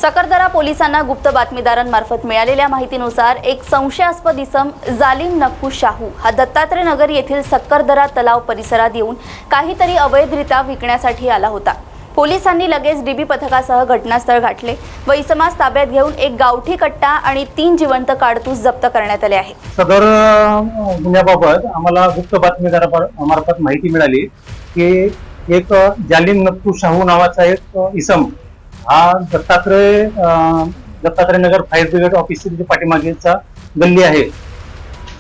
सकरदरा पोलिसांना गुप्त बातमीदारांमार्फत मिळालेल्या माहितीनुसार एक संशयास्पद इसम जालिम नक्कू शाहू हा दत्तात्रय नगर येथील सकरदरा तलाव परिसरात येऊन काहीतरी अवैधरित्या विकण्यासाठी आला होता। पोलिसांनी लगेच डीबी पथकासह घटनास्थळ गाठले व इसमास ताब्यात घेऊन एक गावठी कट्टा आणि 3 जिवंत काडतूस जप्त करण्यात आले आहे। सदर गुन्ह्याबाबत आम्हाला गुप्त बातमीदारामार्फत माहिती मिळाली की एक जालिम नक्कू शाहू नावाचा एक इसम हा दत्तात्रय नगर फायर ब्रिगेड ऑफिसची जे पाठीमागेचा गल्ली आहे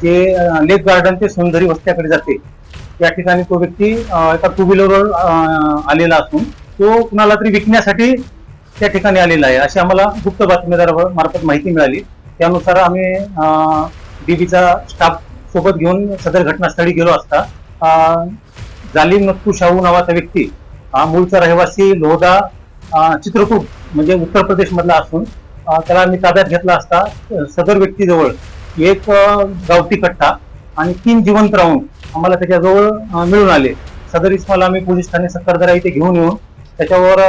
जे लेक गार्डन ते सुंदरी वस्त्याकडे जाते या ठिकाणी तो व्यक्ती एका टू व्हीलरवर आलेला असून तो कुणाला तरी विकण्यासाठी त्या ठिकाणी आलेला आहे अशी आम्हाला गुप्त बातमीदारामार्फत माहिती मिळाली। त्यानुसार आम्ही डीबीचा स्टाफ सोबत घेऊन सदर घटनास्थळी गेलो असता जालिम नक्कू शाहू नावाचा व्यक्ती हा मूळचा रहिवासी लोहदा चित्रकूट म्हणजे उत्तर प्रदेश मधला असून त्याला आम्ही ताब्यात घेतला असता सदर व्यक्तीजवळ एक गावठी कट्टा आणि 3 जिवंत राऊंड आम्हाला त्याच्याजवळ मिळून आले। सदर इसमाला आम्ही पोलीस ठाणे सकरदरा इथे घेऊन येऊन त्याच्यावर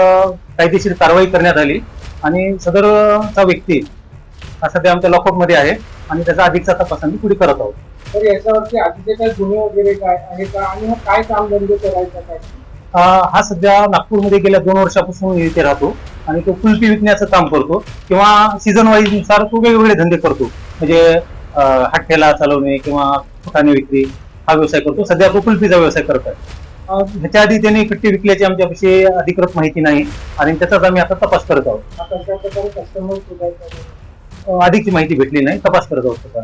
कायदेशीर कारवाई करण्यात आली आणि सदरचा व्यक्ती हा सध्या आमच्या लॉकअप मध्ये आहे आणि त्याचा अधिकचा तपास आम्ही पुढे करत आहोत। तर याच्यावरती आधीचे काही गुन्हे वगैरे काय आहे का आणि काय काम धंदे करायचा काय? हा सध्या नागपूरमध्ये गेल्या 2 वर्षापासून इथे राहतो आणि तो कुल्फी विकण्याचं काम करतो किंवा सीझन वाईज नुसार तो वेगवेगळे धंदे करतो म्हणजे हट्टेला चालवणे किंवा फुटाणे विक्री हा व्यवसाय करतो। सध्या तो कुल्फीचा व्यवसाय करत आहे। ह्याच्या आधी त्याने कट्टी विकल्याची आमच्यापाशी अधिकृत माहिती नाही आणि त्याचाच आम्ही आता तपास करत आहोत। कशा प्रकारे कस्टमर अधिकची माहिती भेटली नाही, तपास करत आहोत।